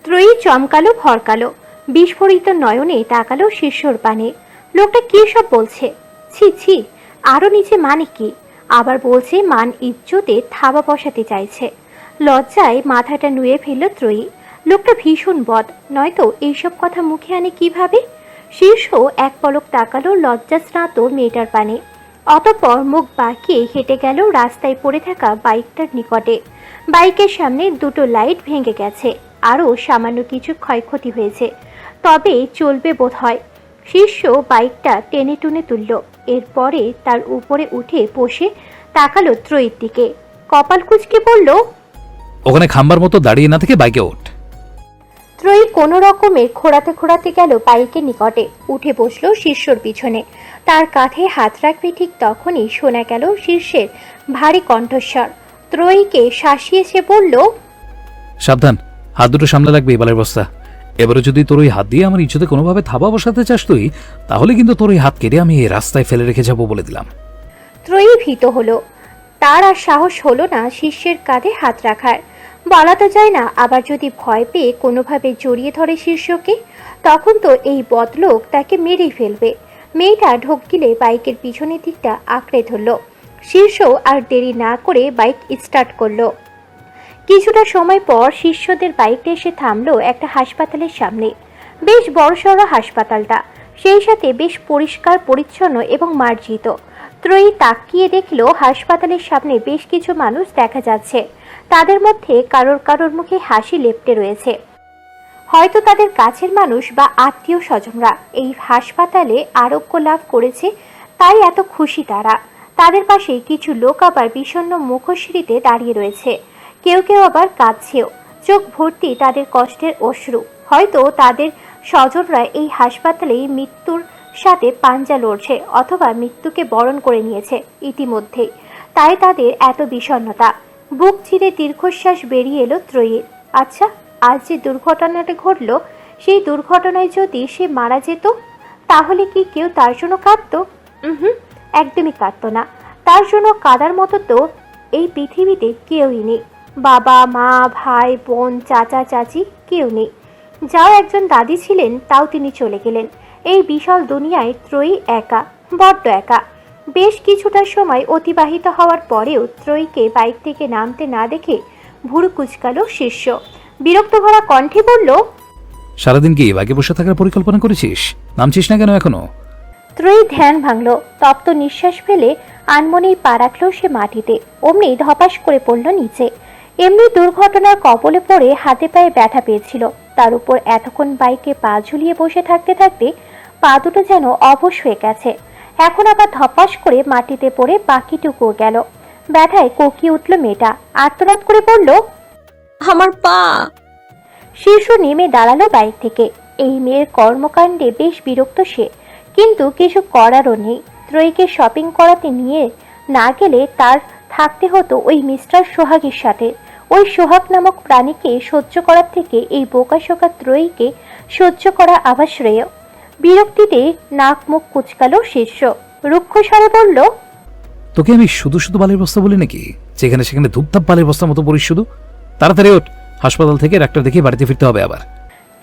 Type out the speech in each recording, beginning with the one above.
ত্রয়ী চমকালো, ভরকালো, বিস্ফোরিত নয়নে তাকালো শিষ্যর পানে। লোকটা কি সব বলছে? ছি ছি, আরো নিচে মানে কি? আবার বলছে মান ইজ্জতে থাবা বসাতে চাইছে। লজ্জায় মাথাটা নুয়ে ফেলল ত্রয়ী। লোকটা ভীষণ বদ, নয়তো এইসব কথা মুখে আনে কিভাবে? শীর্ষ এক পলক তাকালো লজ্জাস্নাত মেয়েটার পানে, অতঃপর মুখ বাঁকিয়ে হেঁটে গেল রাস্তায় পড়ে থাকা বাইকটার নিকটে। বাইকের সামনে দুটো লাইট ভেঙে গেছে, আরও সামান্য কিছু ক্ষয়ক্ষতি হয়েছে, তবে চলবে বোধ হয়। শীর্ষ বাইকটা টেনে টুনে তুলল, এরপরে তার উপরে উঠে বসে তাকালো ত্রয়ীর দিকে, কপাল কুঁচকে বলল, ওখানে খাম্বার মতো দাঁড়িয়ে না থেকে বাইকে ওঠ। ত্রয়ী কোনো রকমের খোঁড়াতে খোঁড়াতে গেল বাইকের নিকটে, উঠে বসলো শীর্ষর পিছনে। তার কাঁধে হাত রাখবে ঠিক তখনই শোনা গেল শীর্ষের ভারী কণ্ঠস্বর। ত্রয়ীকে শাসিয়ে সে বলল, সাবধান, হাত দুটো সামনে লাগবে এবারের বস্তা। এবারে যদি তোর ওই হাত দিয়ে আমার ইজ্জতে কোনোভাবে থাবা বসাতে চাস তুই, তাহলে কিন্তু তোর ওই হাত কেটে আমি এই রাস্তায় ফেলে রেখে যাবো বলে দিলাম। ত্রয়ী ভীত হলো, তার আর সাহস হলো না শীর্ষের কাঁধে হাত রাখার। বলা তো যায় না, আবার যদি ভয় পেয়ে কোনোভাবে জড়িয়ে ধরে শীর্ষকে, তখন তো এই বদলোক তাকে মেরেই ফেলবে। মেয়েটা ঢোক গিলে বাইকের পিছনের দিকটা আঁকড়ে ধরল। শীর্ষ আর দেরি না করে বাইক স্টার্ট করলো। কিছুটা সময় পর শিষ্যদের বাইকটা এসে থামলো একটা হাসপাতালের সামনে। বেশ বড়সড় হাসপাতালটা, সেই সাথে বেশ পরিষ্কার পরিচ্ছন্ন এবং মার্জিত। ত্রয়ী তাকিয়ে দেখল হাসপাতালের সামনে বেশ কিছু মানুষ দেখা যাচ্ছে। তাদের মধ্যে কারোর কারোর মুখে হাসি লেপ্টে রয়েছে, হয়তো তাদের কাছের মানুষ বা আত্মীয় স্বজনরা এই হাসপাতালে আরোগ্য লাভ করেছে, তাই এত খুশি তারা। তাদের পাশে কিছু লোক আবার বিষণ্ণ মুখশ্রীতে দাঁড়িয়ে রয়েছে, কেউ কেউ আবার কাঁদছেও, চোখ ভর্তি তাদের কষ্টের অশ্রু। হয়তো তাদের স্বজনরা এই হাসপাতালেই মৃত্যুর সাথে পাঞ্জা লড়ছে, অথবা মৃত্যুকে বরণ করে নিয়েছে ইতিমধ্যেই, তাই তাদের এত বিষণ্ণতা। বুক চিরে দীর্ঘশ্বাস বেরিয়ে এলো ত্রয়ীর। আচ্ছা, আজ যে দুর্ঘটনাটা ঘটল, সেই দুর্ঘটনায় যদি সে মারা যেত, তাহলে কি কেউ তার জন্য কাঁদতো? একদমই কাঁদতো না। তার জন্য কাঁদার মতো তো এই পৃথিবীতে কেউই নেই। বাবা মা, ভাই বোন, চাচা চাচি কেউ নেই। যাও একজন দাদি ছিলেন, তাও তিনি চলে গেলেন। এই বিশাল দুনিয়ায় ত্রয়ী একা, বড্ড একা। বেশ কিছুটা সময় অতিবাহিত হওয়ার পরেও ত্রয়ীকে বাইক থেকে নামতে না দেখে ভুরু কুচকালো শীর্ষ। বিরক্ত ভরা কণ্ঠে বলল, সারাদিন কি বাইকে বসে থাকার পরিকল্পনা করেছিস? নামছিস না কেন এখনো? ত্রয়ী ধ্যান ভাঙল, তপ্ত নিঃশ্বাস ফেলে আনমনেই পা রাখল সে মাটিতে। অমনি ধপাস করে পড়ল নিচে। এমনি দুর্ঘটনার কবলে পড়ে হাতে পায়ে ব্যথা পেয়েছিল, তার উপর এতক্ষণ বাইকে পা ঝুলিয়ে বসে থাকতে থাকতে পা দুটো যেন অবশ হয়ে গেছে। এখন আবার ধপাস করে মাটিতে পড়ে বাকিটুকুও গেল। ব্যথায় কোকিয়ে উঠল মেয়েটা, আর্তনাদ করে বলল, আমার পা। শীর্ষ নেমে দাঁড়ালো বাইক থেকে। এই মেয়ের কর্মকাণ্ডে বেশ বিরক্ত সে, কিন্তু কিছু করারও নেই। ত্রয়ীকে শপিং করাতে নিয়ে না গেলে তার থাকতে হতো ওই মিস্টার সোহাগের সাথে। ওই সোহাগ নামক প্রাণীকে সহ্য করার থেকে এই বোকাশোকা ত্রয়ীকে সহ্য করা আবার শ্রেয়। বিরক্তিতে নাক মুখ কুচকালো শীর্ষ, রুক্ষ স্বরে বলল, তোকে আমি শুধু শুধু বালের বস্তা বলি নাকি? যেখানে সেখানে ধূপধাপ বালের বস্তার মতো পড়িস শুধু। তাড়াতাড়ি ওঠ, হাসপাতাল থেকে ডাক্তার দেখিয়ে বাড়িতে ফিরতে হবে আবার।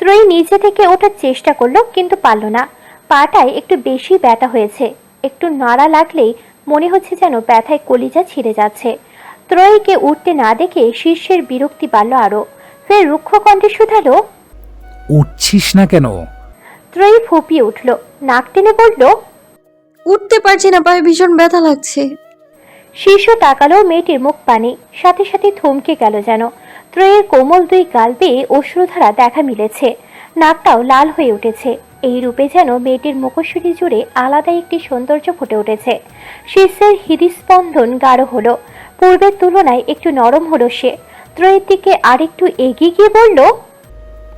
ত্রয়ী নিচে থেকে ওঠার চেষ্টা করলো, কিন্তু পারল না। পাটায় একটু বেশি ব্যথা হয়েছে, একটু নাড়া লাগলেই মনে হচ্ছে যেন ব্যথায় কলিজা ছিঁড়ে যাচ্ছে। ত্রয়ীকে উঠতে না দেখে শীর্ষের বিরক্তি বাড়ল আরো। ফের রুক্ষ কণ্ঠে শুধালো, উঠছিস না কেন? ত্রয়ী ফুপিয়ে উঠল, নাক টেনে বলল, উঠতে পারছি না, পায়ে ভীষণ ব্যথা লাগছে। শীর্ষ তাকালো মেয়েটির মুখ পানে, সাথে সাথে থমকে গেল যেন। ত্রয়ীর কোমল দুই গাল বেয়ে অশ্রুধারা দেখা মিলেছে, নাকটাও লাল হয়ে উঠেছে। এই রূপে যেন মেয়েটির মুখশ্রী জুড়ে আলাদা একটি সৌন্দর্য ফুটে উঠেছে। শীর্ষের হৃদস্পন্দন গাঢ় হলো, পূর্বের তুলনায় একটু নরম হলো সে। ত্রয়ীর দিকে আরেকটু এগিয়ে গিয়ে বলল,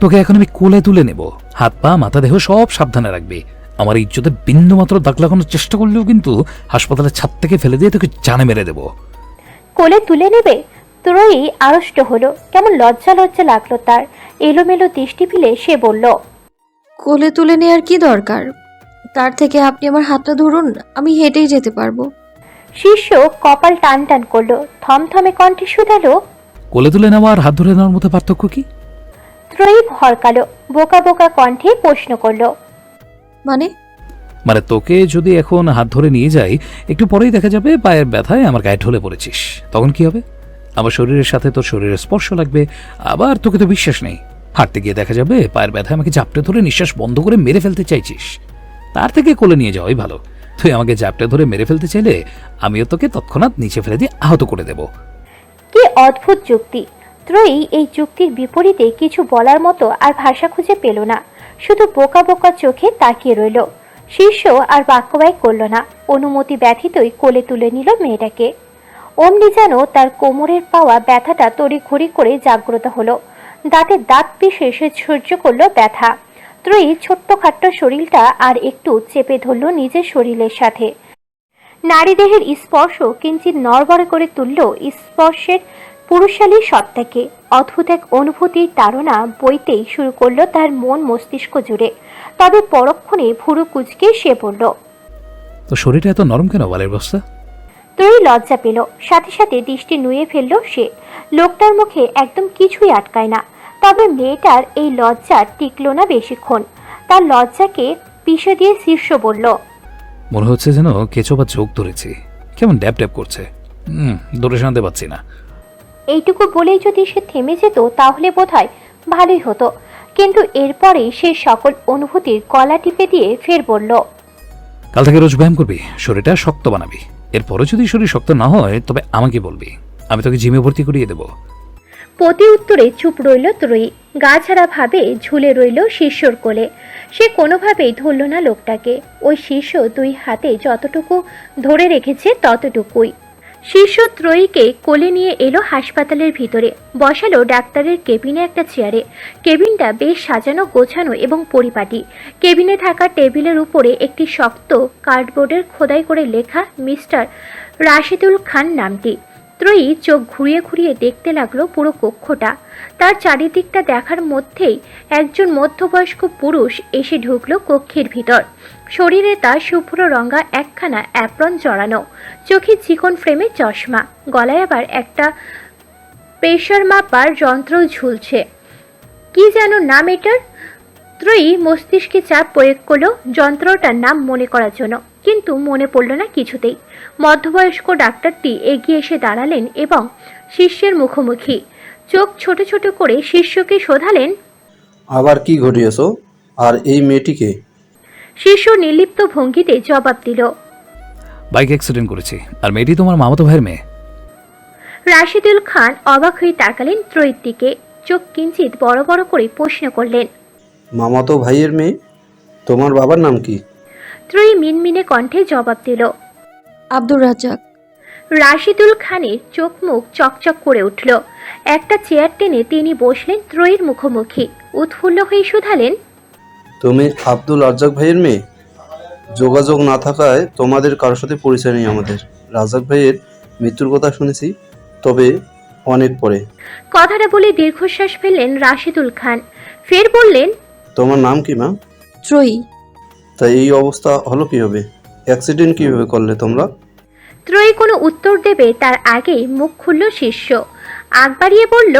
তোকে এখন আমি কোলে তুলে নেব, হাত পা মাথা দেহ সব সাবধানে রাখবি। আমার ইজ্জতে বিন্দু মাত্র দাগ লাগানোর চেষ্টা করলেও কিন্তু হাসপাতালের ছাদ থেকে ফেলে দিয়ে তোকে জানে মেরে দেবো। কোলে তুলে নেবে? ত্রয়ী আড়ষ্ট হলো, কেমন লজ্জা লজ্জা লাগলো তার। এলোমেলো দৃষ্টি ফেলে সে বলল, কোলে তুলে নেওয়ার কি দরকার? তার থেকে আপনি আমার হাতটা ধরুন, আমি হেঁটেই যেতে পারবো। শীর্ষ কপাল টান টান করলো, থমথমে কণ্ঠে শুধালো, কোলে তুলে নেওয়া আর হাত ধরে নেওয়ার মধ্যে পার্থক্য কি? ত্রয়ী হরকালো, বোকা বোকা কণ্ঠে প্রশ্ন করলো। মানে? মানে তোকে যদি এখন হাত ধরে নিয়ে যাই, একটু পরেই দেখা যাবে পায়ের ব্যথায় আমার গায়ে ঢলে পড়েছিস। তখন কি হবে? আমার শরীরের সাথে তোর শরীরের স্পর্শ লাগবে, আবার তোকে তো বিশ্বাস নেই। হাঁটতে গিয়ে দেখা যাবে পায়ের ব্যথায় আমাকে জাপটে ধরে নিঃশ্বাস বন্ধ করে মেরে ফেলতে চাইছিস। তার থেকে কোলে নিয়ে যাওয়াই ভালো। তুই আমাকে জাপটে ধরে মেরে ফেলতে চাইলে আমিও তোকে তৎক্ষণাৎ নিচে ফেলে দিয়ে আহত করে দেব। কি অদ্ভুত যুক্তি! ত্রয়ী এই যুক্তির বিপরীতে কিছু বলার মতো আর ভাষা খুঁজে পেল না, শুধু বোকা বোকা চোখে তাকিয়ে রইল। শীর্ষ আর বাক্যবায় করল না, অনুমতি ব্যথিতই কোলে তুলে নিল মেয়েটাকে। অমনি যেন তার কোমরের পাওয়া ব্যথাটা তড়িঘড়ি করে জাগ্রত হলো। দাঁতে দাঁত পিষে সে সহ্য করল ব্যথা। ত্রয়ী ছোট্টখাট্ট শরীরটা আর একটু চেপে ধরল নিজের শরীরের সাথে। নারী দেহের স্পর্শ কিঞ্চিত নড়বড়ে করে তুলল স্পর্শের পুরুষালী সত্তাকে। অদ্ভুত এক অনুভূতির তাড়না বইতেই শুরু করলো তার মন মস্তিষ্ক জুড়ে। তবে পরক্ষণে ভুরু কুঁচকে সে পড়ল। তো শরীরটা এত নরম কেন বালের বস্তা? ত্রয়ী লজ্জা পেল, সাথে সাথে দৃষ্টি নুয়ে ফেলল সে। লোকটার মুখে একদম কিছুই আটকায় না। তবে মেয়েটার এই লজ্জা টিকল না বেশিক্ষণ। তার লজ্জাকে পিষে দিয়ে শীর্ষ বলল, মনে হচ্ছে যেন কেঁচো বা চোখ ধরেছি, কেমন ড্যাপ ড্যাপ করছে। দূরে শান্তি পাচ্ছি না। এইটুকু বলেই যদি সে থেমে যেত তাহলে বোধহয় ভালোই হতো, কিন্তু এরপরেই সে সকল অনুভূতির গলা টিপে দিয়ে ফের বলল, কাল থেকে রোজ ব্যায়াম করবি, শরীরটা শক্ত বানাবি। এরপরে যদি শরীর শক্ত না হয় তবে আমাকে বলবি, আমি তোকে জিমে ভর্তি করিয়ে দেবো। প্রতি উত্তরে চুপ রইল ত্রয়ী। গা ছাড়া ভাবে ঝুলে রইল শিষ্যর কোলে। সে কোনোভাবেই ধরল না লোকটাকে। ওই শিষ্য দুই হাতে যতটুকু ধরে রেখেছে ততটুকুই। শিষ্য ত্রয়ীকে কোলে নিয়ে এলো হাসপাতালের ভিতরে, বসালো ডাক্তারের কেবিনে একটা চেয়ারে। কেবিনটা বেশ সাজানো গোছানো এবং পরিপাটি। কেবিনে থাকা টেবিলের উপরে একটি শক্ত কার্ডবোর্ডের খোদাই করে লেখা মিস্টার রাশিদুল খান নামটি। ত্রয়ী চোখ ঘুরিয়ে ঘুরিয়ে দেখতে লাগলো পুরো কক্ষটা। তার চারিদিকটা দেখার মধ্যেই একজন মধ্যবয়স্ক পুরুষ এসে ঢুকলো কক্ষের ভিতর। শরীরে তার শুভ্র রঙা একখানা অ্যাপ্রন জড়ানো, চোখে চিকন ফ্রেমে চশমা, গলায় আবার একটা প্রেশার মাপার যন্ত্র ঝুলছে। কি যেন নাম এটার? ত্রয়ী মস্তিষ্কে চাপ প্রয়োগ করলো যন্ত্রটার নাম মনে করার জন্য, কিন্তু মনে পড়ল না কিছুতেই। মধ্যবয়স্ক ডাক্তারটি এগিয়ে এসে দাঁড়ালেন এবং শিষ্যের মুখোমুখি। চোখ ছোট ছোট করে শিষ্যকে শোধালেন, আবার কি ঘটিয়েছ? আর এই মেয়েটিকে? শিষ্য নির্লিপ্ত ভঙ্গিতে জবাব দিল, বাইক অ্যাক্সিডেন্ট করেছি, আর মেয়েটি তোমার মামাতো ভাইয়ের মেয়ে। রাশিদুল খান অবাক হয়ে তাকালেন ত্রয়ীর দিকে। চোখ কিঞ্চিত বড় বড় করে প্রশ্ন করলেন, মামাতো ভাইয়ের মেয়ে? তোমার বাবার নাম কি? ত্রয়ী মিনমিনে কণ্ঠে জবাব দিল। আব্দুর রাজ্জাক। রাশিদুল খানের চোখ মুখ চকচক করে উঠল। একটা চেয়ার টেনে তিনি বসলেন ত্রয়ীর মুখোমুখি। উৎফুল্ল হয়ে শুধালেন, তুমি আব্দুল রাজ্জাক ভাইয়ের মেয়ে? যোগাযোগ না থাকায় তোমাদের কারোর সাথে পরিচয় নেই আমাদের। রাজ্জাক ভাইয়ের মৃত্যুর কথা শুনেছি, তবে অনেক পরে। কথাটা বলে দীর্ঘশ্বাস ফেললেন রাশিদুল খান। ফের বললেন, তোমার নাম কি মা? ত্রয়ী। তাই এই অবস্থা হলো কিভাবে? অ্যাক্সিডেন্ট কিভাবে করলে তোমরা? ত্রয়ী কোনো উত্তর দেবে তার আগেই মুখ খুলল শিষ্য। আগ বাড়িয়ে বলল,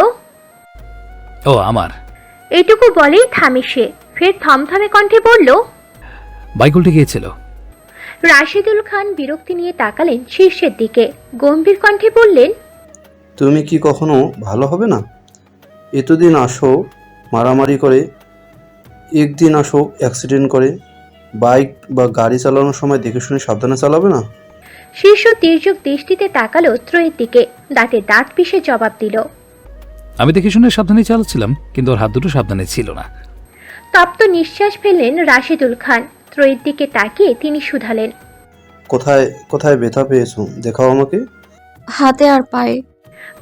ও আমার। এইটুকু বলেই থামে সে। ফের থমথমে কণ্ঠে বলল, বাইক উল্টে গিয়েছিল। রাশিদুল খান বিরক্তি নিয়ে তাকালেন শীর্ষের দিকে। গম্ভীর কণ্ঠে বললেন, তুমি কি কখনো ভালো হবে না? এতদিন আসো মারামারি করে, একদিন আসো অ্যাক্সিডেন্ট করে। বাইক বা গাড়ি চালানোর সময় দেখে শুনে সাবধানে চালাবে না? শীর্ষ তীর্যক দৃষ্টিতে তাকালো ত্রয়ীর দিকে। দাঁতে দাঁত পিষে জবাব দিল, আমি দেখে শুনে সাবধানে চালাচ্ছিলাম, কিন্তু ওর হাত দুটো সাবধানে ছিল না। তপ্ত নিঃশ্বাস ফেললেন রাশিদুল খান। ত্রয়ীর দিকে তাকিয়ে তিনি শুধালেন, কোথায় কোথায় ব্যথা পেয়েছো দেখাও আমাকে। হাতে আর পায়ে।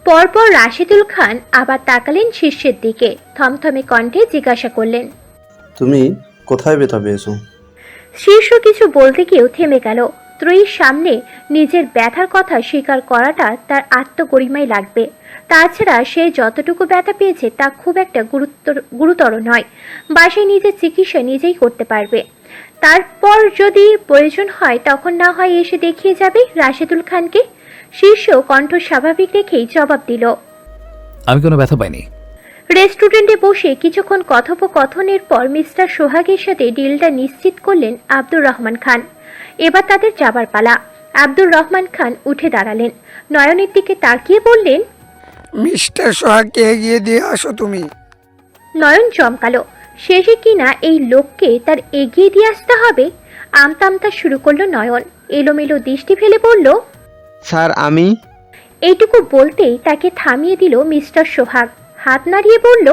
পরপর রাশিদুল খান আবার তাকালেন শীর্ষের দিকে। থমথমে কণ্ঠে জিজ্ঞাসা করলেন, তুমি কোথায় ব্যথা পেয়েছো? শীর্ষ কিছু বলতে গিয়েও থেমে গেল। ত্রয়ীর সামনে নিজের ব্যথার কথা স্বীকার করাটা তার আত্মগরিমাই লাগবে। তাছাড়া সে যতটুকু ব্যথা পেয়েছে তা খুব একটা গুরুতর নয়। বাসায় নিজের চিকিৎসা নিজেই করতে পারবে। তারপর যদি প্রয়োজন হয় তখন না হয় এসে দেখিয়ে যাবে রাশিদুল খানকে। শীর্ষ কণ্ঠ স্বাভাবিক রেখেই জবাব দিল, আমি কোনো ব্যথা পাইনি। রেস্টুরেন্টে বসে কিছুক্ষণ কথোপকথনের পর মিস্টার সোহাগের সাথে ডিলটা নিশ্চিত করলেন আব্দুর রহমান খান। এবার তাদের যাবার পালা। আব্দুর রহমান খান উঠে দাঁড়ালেন, নয়নের দিকে তাকিয়ে বললেন, মিস্টার সোহাগকে এগিয়ে দিয়ে আসো তুমি। নয়ন চমকালো, শেষে কিনা এই লোককে তার এগিয়ে দিয়ে আসতে হবে। আমতা আমতা শুরু করলো নয়ন, এলোমেলো দৃষ্টি ফেলে বলল, স্যার আমি। এইটুকু বলতেই তাকে থামিয়ে দিল মিস্টার সোহাগ। হাত নাড়িয়ে বলল,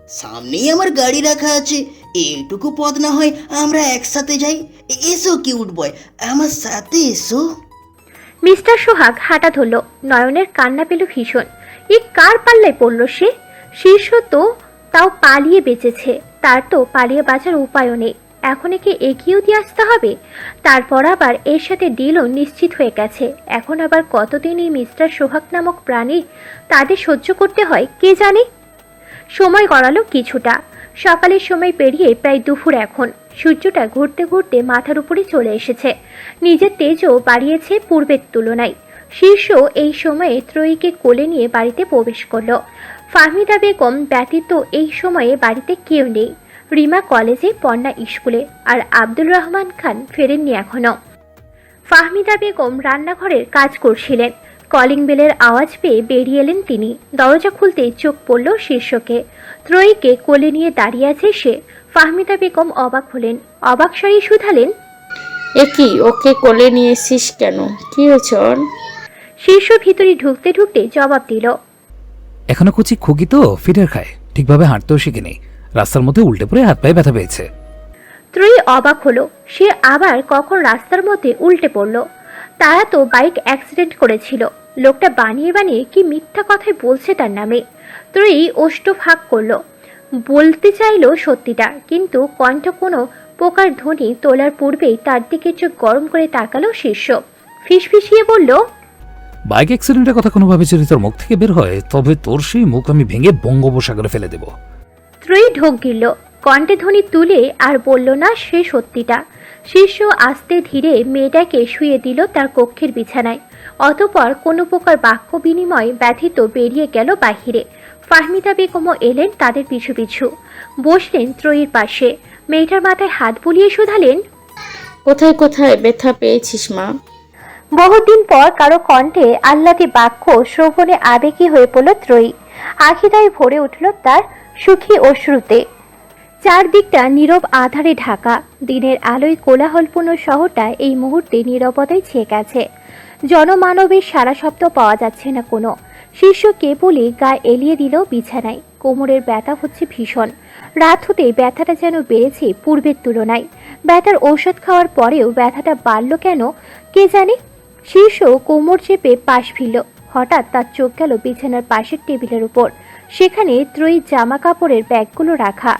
সামনেই আমার গাড়ি রাখা আছে, এইটুকু পথ না হয় আমরা একসাথে যাই। এসো কিউট বয়, আমার সাথে এসো। মিস্টার সোহাগ হাঁটা ধরল। নয়নের কান্না পেল ভীষণ। কার পাল্লায় পড়ল সে? শীর্ষ তো তাও পালিয়ে বেঁচেছে, তার তো পালিয়ে বাঁচার উপায়ও নেই। এখন একে এগিয়েও দিয়ে আসতে হবে। তারপর আবার এর সাথে ডিলও নিশ্চিত হয়ে গেছে। এখন আবার কতদিন এই মিস্টার সোহাগ নামক প্রাণী তাদের সহ্য করতে হয় কে জানে। সময় গড়ালো কিছুটা। সকালের সময় পেরিয়ে প্রায় দুপুর। এখন সূর্যটা ঘুরতে ঘুরতে মাথার উপরে চলে এসেছে, নিজের তেজও বাড়িয়েছে পূর্বের তুলনায়। শীর্ষ এই সময়ে ত্রয়ীকে কোলে নিয়ে বাড়িতে প্রবেশ করলো। ফাহমিদা বেগম ব্যতীত এই সময়ে বাড়িতে কেউ নেই। রিমা কলেজে, পর্ণা স্কুলে, আর আব্দুর রহমান খান ফেরেননি এখনো। ফাহমিদা বেগম রান্নাঘরের কাজ করছিলেন। কলিং বেলের আওয়াজ পেয়ে বেরিয়ে এলেন তিনি। দরজা খুলতেই চোখ পড়ল শীর্ষকে। ত্রয়ীকে কোলে নিয়ে দাঁড়িয়ে আছে সে। ফাহমিদা বেগম অবাক হলেন, অবাক স্বরে শুধালেন, একই ওকে কোলে নিয়ে এসিস কেন? কি হয়েছে ওর? শীর্ষ ভিতরে ঢুকতে ঢুকতে জবাব দিল, এখনো কুচি খুকি তো ফিডার খায়, ঠিকভাবে হাঁটতেও শিখেনি, রাস্তার মধ্যে উল্টে পড়ে হাত পায়ে ব্যথা পেয়েছে। ত্রয়ী অবাক হলো, সে আবার কখন রাস্তার মধ্যে উল্টে পড়ল। তারা তো বাইক অ্যাক্সিডেন্ট করেছিল। লোকটা বানিয়ে বানিয়ে কি মিথ্যা কথাই বলছে তার নামে। ত্রয়ী ওষ্ঠ ফাঁক করলো, বলতে চাইল সত্যিটা, কিন্তু কণ্ঠ কোনো প্রকার ধ্বনি তোলার পূর্বেই তার দিকে চোখ গরম করে তাকালো শীর্ষ। ফিসফিসিয়ে বলল, বাইক অ্যাক্সিডেন্টের কথা কোনোভাবে যদি তোর মুখ থেকে বের হয়, তবে তোর সেই মুখ আমি ভেঙে বঙ্গোপসাগরে ফেলে দেব। ত্রয়ী ঢোক গিলল, কণ্ঠে ধ্বনি তুলে আর বলল না সে সত্যিটা। শীর্ষ আস্তে ধীরে মেয়েটাকে শুয়ে দিল তার কক্ষের বিছানায়। অতঃপর কোনো প্রকার বাক্য বিনিময় ব্যথিত বেরিয়ে গেল বাহিরে। ফাহমিদা বেগমও এলেন তাদের পিছু পিছু, বসলেন ত্রয়ীর পাশে। মেয়েটার মাথায় হাত বুলিয়ে শুধালেন, কোথায় কোথায় ব্যথা পেয়েছিস মা? বহুদিন পর কারো কণ্ঠে আহ্লাদী বাক্য শ্রবণে আবেগী হয়ে পড়ল ত্রয়ী। আখিদায় ভরে উঠল তার সুখী অশ্রুতে। চারদিকটা নীরব আধারে ঢাকা। দিনের আলোয় কোলাহলপূর্ণ শহরটা এই মুহূর্তে নীরবতায় ছেয়ে গেছে। জনমানবের সারা শব্দ পাওয়া যাচ্ছে না কোনো। শীর্ষ কেবলই গায়ে এলিয়ে দিল বিছানায়। কোমরের ব্যথা হচ্ছে ভীষণ। রাত হতে ব্যথাটা যেন বেড়েছে পূর্বের তুলনায়। ব্যথার ঔষধ খাওয়ার পরেও ব্যথাটা বাড়ল কেন কে জানে। শীর্ষ কোমর চেপে পাশ ফিরল। হঠাৎ তার চোখ গেল বিছানার পাশের টেবিলের উপর। সেখানে ত্রয়ীর জামা কাপড়ের ব্যাগগুলো রাখা।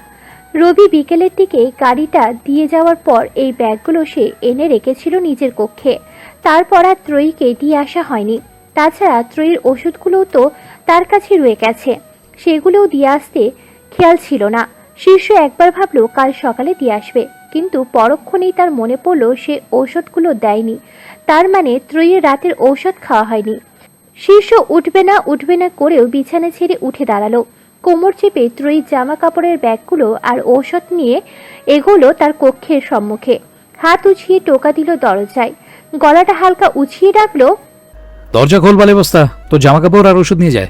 রবি বিকেলের দিকে গাড়িটা দিয়ে যাওয়ার পর এই ব্যাগগুলো সে এনে রেখেছিল নিজের কক্ষে। তারপর আর ত্রয়ীকে দিয়ে আসা হয়নি। তাছাড়া ত্রয়ীর ওষুধগুলোও তো তার কাছে রয়ে গেছে, সেগুলোও দিয়ে আসতে খেয়াল ছিল না। শীর্ষ একবার ভাবলো কাল সকালে দিয়ে আসবে, কিন্তু পরক্ষণেই তার মনে পড়ল সে ঔষধগুলো দেয়নি। তার মানে ত্রয়ীর রাতের ঔষধ খাওয়া হয়নি। শীর্ষ উঠবে না করেও বিছানা ছেড়ে উঠে দাঁড়ালো। কোমর চেপে ত্রয়ীর জামা কাপড়ের ব্যাগগুলো আর ঔষধ নিয়ে এগোলো তার কক্ষের সম্মুখে। হাত উছিয়ে টোকা দিল দরজায়। গলাটা হালকা উছিয়ে ডাকলো, দরজা খোল বালে বস্তা, তোর জামা কাপড় আর ওষুধ নিয়ে যায়।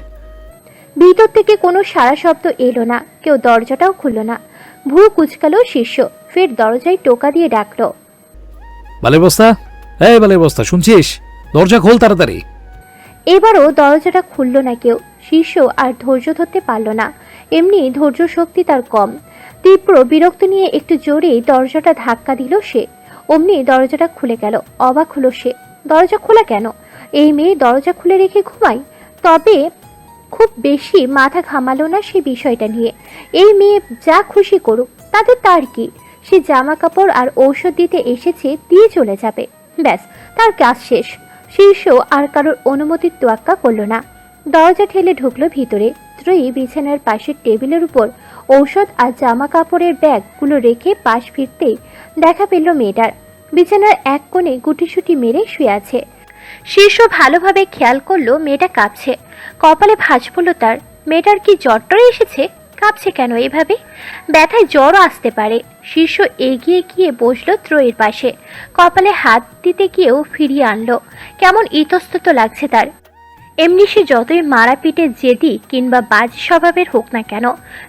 ভিতর থেকে কোনো সারা শব্দ এলো না, কেউ দরজাটাও খুলল না। ভুরু কুচকালো শীর্ষ, ফের দরজায় টোকা দিয়ে ডাকলো, বালের বস্তা, এই বালের বস্তা, শুনছিস? দরজা খোল তাড়াতাড়ি। এবারও দরজাটা খুলল না কেউ। শীর্ষ আর ধৈর্য ধরতে পারল না, এমনি ধৈর্য শক্তি তার কম। তীব্র বিরক্ত নিয়ে একটু জোরেই দরজাটা ধাক্কা দিল সে। অমনি দরজাটা খুলে গেল। অবাক হলো সে, দরজা খোলা কেন? এই মেয়ে দরজা খুলে রেখে ঘুমায়? তবে খুব বেশি মাথা ঘামালো না সে বিষয়টা নিয়ে। এই মেয়ে যা খুশি করুক, তাতে তার কি? সে জামা কাপড় আর ঔষধ দিতে এসেছে, দিয়ে চলে যাবে, ব্যাস, তার কাজ শেষ। শীর্ষ আর কারোর অনুমতির তোয়াক্কা করলো না, দরজা ঠেলে ঢুকলো ভিতরে। ত্রয়ী বিছানার পাশের টেবিলের উপর ঔষধ আর জামা কাপড়ের ব্যাগগুলো রেখে পাশ ফিরতেই দেখা পেল মেয়েটার। বিছানার এক কোণে গুটিসুটি মেরে শুয়ে আছে। শীর্ষ ভালোভাবে খেয়াল করলো মেয়েটা কাঁপছে, কপালে ভাঁজ পড়ল তার। মেয়েটার কি জ্বর এসেছে? কাঁপছে কেন এভাবে? ব্যথায় জ্বরও আসতে পারে। শীর্ষ এগিয়ে গিয়ে বসলো ত্রয়ীর পাশে, কপালে হাত দিতে গিয়েও ফিরিয়ে আনলো। কেমন ইতস্তত লাগছে তার। এমনি সে যতই মারাপিটে জেদি কিংবা বাজ স্বভাবের হোক না কেন,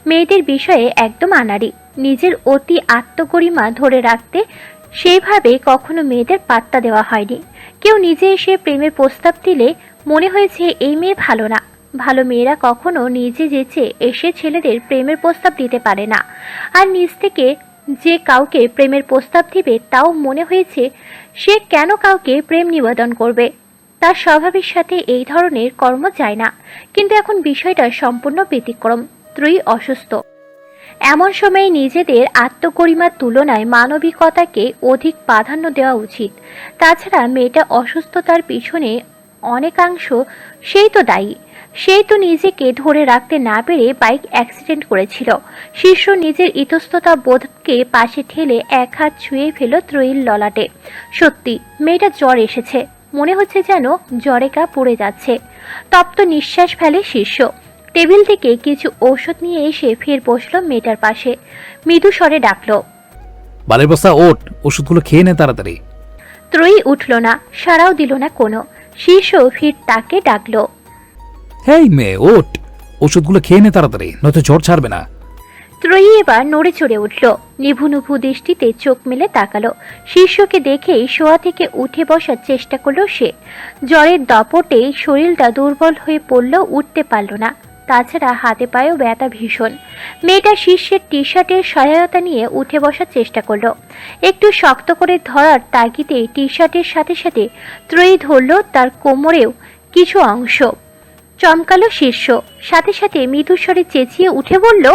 মেয়েদের বিষয়ে একদম আনাড়ি। নিজের অতি আত্মগরিমা ধরে রাখতে সেইভাবে কখনো মেয়েদের পাত্তা দেওয়া হয়নি। কেউ নিজে এসে প্রেমের প্রস্তাব দিলে মনে হয়েছে এই মেয়ে ভালো না। ভালো মেয়েরা কখনো নিজে যেচে এসে ছেলেদের প্রেমের প্রস্তাব দিতে পারে না। আর নিজ থেকে যে কাউকে প্রেমের প্রস্তাব দিবে তাও মনে হয়েছে সে কেন কাউকে প্রেম নিবেদন করবে। তার স্বভাবের সাথে এই ধরনের কর্ম যায় না। কিন্তু এখন বিষয়টা সম্পূর্ণ ব্যতিক্রম। ত্রয়ী অসুস্থ। এমন সময় নিজেদের আত্মগরিমার তুলনায় মানবিকতাকে অধিক প্রাধান্য দেওয়া উচিত। তাছাড়া মেয়েটা অসুস্থতার পিছনে অনেকাংশ সেই তো দায়ী। সেই তো নিজেকে ধরে রাখতে না পেরে বাইক অ্যাক্সিডেন্ট করেছিল। শীর্ষ নিজের ইতস্ততা বোধকে পাশে ঠেলে এক হাত ছুঁয়ে ফেল ত্রয়ীর ললাটে। সত্যি মেয়েটা জ্বর এসেছে। মনে হচ্ছে যেন জ্বরে গা পুড়ে যাচ্ছে। তপ্ত নিঃশ্বাস ফেলে শীর্ষ। টেবিল থেকে কিছু ঔষধ নিয়ে এসে ফের বসলো মেয়েটার পাশে। মৃদু স্বরে ডাকলো, বালের বস্তা ওঠ, ওষুধগুলো খেয়ে নে তাড়াতাড়ি। ত্রয়ী উঠল না, সাড়াও দিল না কোনো। শীর্ষ ফির তাকে ডাকলো, হেই মেয়ে ওঠ, ওষুধগুলো খেয়ে নে তাড়াতাড়ি, নয়তো জ্বর ছাড়বে না। ত্রয়ী এবার নড়ে চড়ে উঠল। নিভু নিভু দৃষ্টিতে চোখ মেলে তাকালো। শীর্ষকে দেখেই শোয়া থেকে উঠে বসার চেষ্টা করলো সে। জ্বরের দাপটে শরীরটা দুর্বল হয়ে পড়ল, উঠতে পারল না। তাছাড়া হাতে পায়েও ব্যথা ভীষণ। মেয়েটা শীর্ষের টি শার্টের সহায়তা নিয়ে উঠে বসার চেষ্টা করলো। একটু শক্ত করে ধরার তাগিদে টি শার্টের সাথে সাথে ত্রয়ী ধরল তার কোমরেও কিছু অংশ। চমকালো শীর্ষ, সাথে সাথে মৃদুস্বরে চেঁচিয়ে উঠে বলল,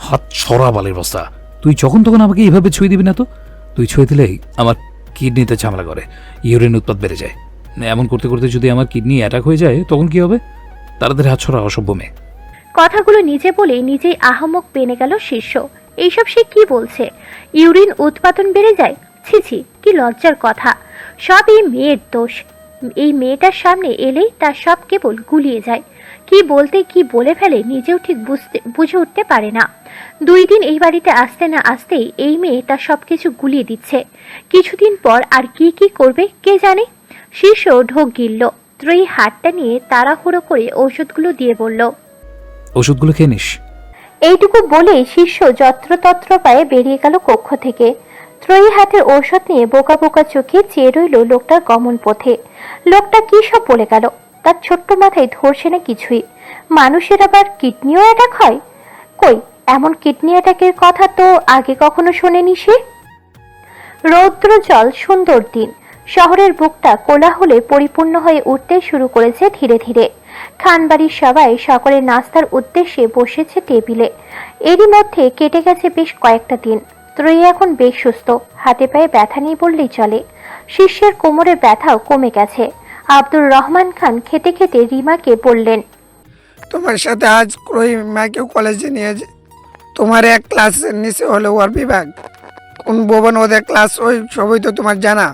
হাত ছড়া বালের বস্তা, তুই যখন তখন আমাকে এইভাবে ছুঁয়ে দিবি না তো। তুই ছুঁয়ে দিলেই আমার কিডনিতে ঝামেলা করে, ইউরিন উৎপাদ বেড়ে যায়। এমন করতে করতে যদি আমার কিডনি অ্যাটাক হয়ে যায় তখন কি হবে? তাড়াতাড়ি হাত ছড়া, অসভ্য মেয়ে। কথাগুলো নিজে বলে নিজেই আহামক পেনে গেল শীর্ষ। এইসব সে কি বলছে? ইউরিন উৎপাদন বেড়ে যায়? ছি ছি, কি লজ্জার কথা। সব এই মেয়ের দোষ। এই মেয়েটার সামনে এলেই তার সব কেবল গুলিয়ে যায়। কি বলতে কি বলে ফেলে নিজেও ঠিক বুঝে উঠতে পারে না। 2 দিন এই বাড়িতে আসতে না আসতেই এই মেয়ে তার সবকিছু গুলিয়ে দিচ্ছে। কিছুদিন পর আর কি কি করবে কে জানে। শীর্ষ ঢোক গিলল। ত্রয়ী হাতটা নিয়ে তাড়াহুড়ো করে ওষুধগুলো দিয়ে বলল, ওষুধগুলো খেয়ে নিস। এইটুকু বলে শীর্ষ যত্রতত্র পায়ে বেরিয়ে গেল কক্ষ থেকে। ত্রয়ী হাতের ঔষধ নিয়ে বোকা বোকা চোখে চেয়ে রইল লোকটার গমন পথে। লোকটা কি সব বলে গেল? তার ছোট্ট মাথায় ধরছে না কিছুই। মানুষের আবার কিডনিও অ্যাটাক হয়? কই, এমন কিডনি অ্যাটাকের কথা তো আগে কখনো শোনেনি সে। রৌদ্র জল, সুন্দর দিন। শহরের বুকটা কোলাহলে পরিপূর্ণ হয়ে উঠতে শুরু করেছে ধীরে ধীরে। খানবাড়ির সবাই সকলের নাস্তার উদ্দেশ্যে বসেছে টেবিলে। এরই মধ্যে কেটে গেছে বেশ কয়েকটা দিন। ত্রয়ী এখন বেশ সুস্থ, হাতে পায়ে ব্যথা নেই বললেই চলে। শীর্ষের কোমরের ব্যথাও কমে গেছে। আব্দুর রহমান খান খেতে খেতে রিমাকে বললেন, তোমার সাথে আজ রহিমাকেও কলেজে নিয়ে তোমার এক ক্লাসের নিচে হলো ওর বিভাগ। কোন ভবন ওদের ক্লাস ওই সবই তো তোমার জানা।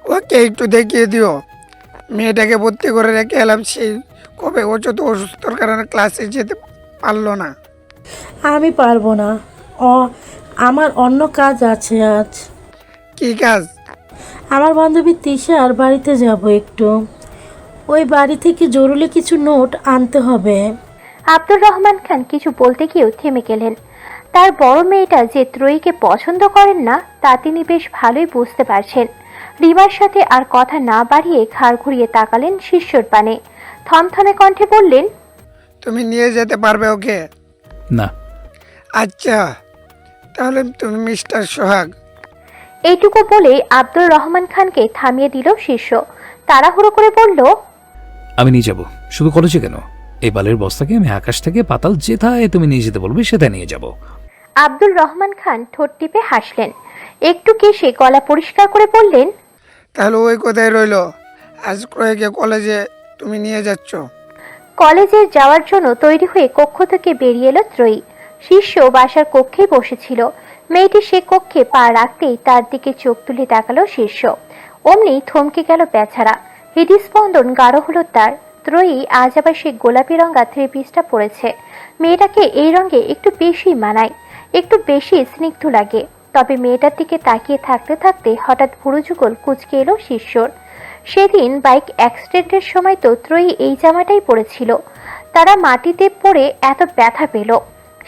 ওকে একটু দেখিয়ে দিও। মেয়েটাকে ভর্তি করে রেখে এলাম সেই কবে, ও তো অসুস্থর কারণে ক্লাসে যেতে পারলো না। আমি পারবো না, আমার অন্য কাজ আছে আজ। কি কাজ? আমার বান্ধবী তিশার বাড়িতে যাব একটু। ওই বাড়ি থেকে জরুরি কিছু নোট আনতে হবে। আব্দুর রহমান খান কিছু বলতে গিয়েও থেমে গেলেন। তার বড় মেয়েটা যে ত্রয়ীকে পছন্দ করেন না তা তিনি বেশ ভালোই বুঝতে পারছেন। রিমার সাথে আর কথা না বাড়িয়ে ঘাড় ঘুরিয়ে তাকালেন শিষ্যর পানে। থমথমে কণ্ঠে বললেন, তুমি নিয়ে যেতে পারবে ওকে? না। আচ্ছা, তাহলে তুমি মিস্টার সোহাগ। এইটুকু বলে আব্দুর রহমান খানকে থামিয়ে দিল শিষ্য। তাড়াহুড়ো করে বলল, আমি নিয়ে যাব। শুধু কলেজে কেন, এই বালের বস্তাকে আমি আকাশ থেকে পাতাল যেথায় তুমি নিয়ে যেতে বলবে সেটাই নিয়ে যাব। আব্দুর রহমান খান ঠোঁট টিপে হাসলেন। একটু কেশে গলা পরিষ্কার করে বললেন, তাহলে ওই কোথায় রইলো? আজ ক্রয়কে কলেজে তুমি নিয়ে যাচ্ছ? কলেজে যাওয়ার জন্য তৈরি হয়ে কক্ষ থেকে বেরিয়ে এলো ত্রয়ী। শিষ্য বাসার কক্ষেই বসেছিল। মেয়েটি সে কক্ষে পা রাখতেই তার দিকে চোখ তুলে তাকালো শিষ্য। অমনি থমকে গেল বেচারা। হৃদস্পন্দন গাঢ় হলো তার। ত্রয়ী আজ আবার সে গোলাপি রঙা থ্রি পিসটা পরেছে। মেয়েটাকে এই রঙে একটু বেশি মানায়, একটু বেশি স্নিগ্ধ লাগে। তবে মেয়েটার দিকে তাকিয়ে থাকতে থাকতে হঠাৎ ভুরু যুগল কুঁচকে এলো শিষ্যর। সেদিন বাইক অ্যাক্সিডেন্টের সময় তো ত্রয়ী এই জামাটাই পরেছিল। তারা মাটিতে পড়ে এত ব্যথা পেল,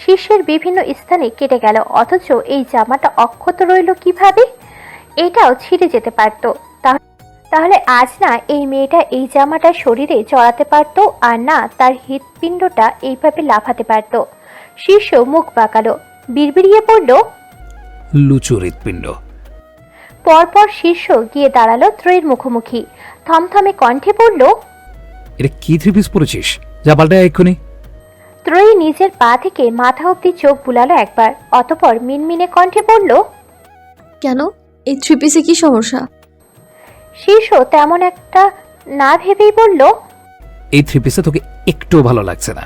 শিষ্যের বিভিন্ন স্থানে কেটে গেল, অথচ এই জামাটা অক্ষত রইল কিভাবে? এটাও ছিঁড়ে যেতে পারত। তাহলে আজ না এই মেয়েটা এই জামাটা শরীরে জড়াতে পারত, আর না তার হৃৎপিণ্ডটা এইভাবে লাফাতে পারত। শিষ্য মুখ বাঁকালো, বিড়বিড়িয়ে পড়ল, লুচু হৃৎপিণ্ড। পরপর শিষ্য গিয়ে দাঁড়ালো ত্রয়ীর মুখোমুখি, থমথমে কণ্ঠে বলল, এটা কি থ্রি পিস পরেছিস? যা পাল্টায় এক্ষুনি। ত্রয়ী নিজের পা থেকে মাথা অব্দি চোখ বুলালো একবার, অতপর মিনমিনে কণ্ঠে বলল, কেন, এই থ্রি পিসে কি সমস্যা? শিষ্য তেমন একটা না ভেবেই বলল, এই থ্রি পিসে তোকে একটুও ভালো লাগছে না,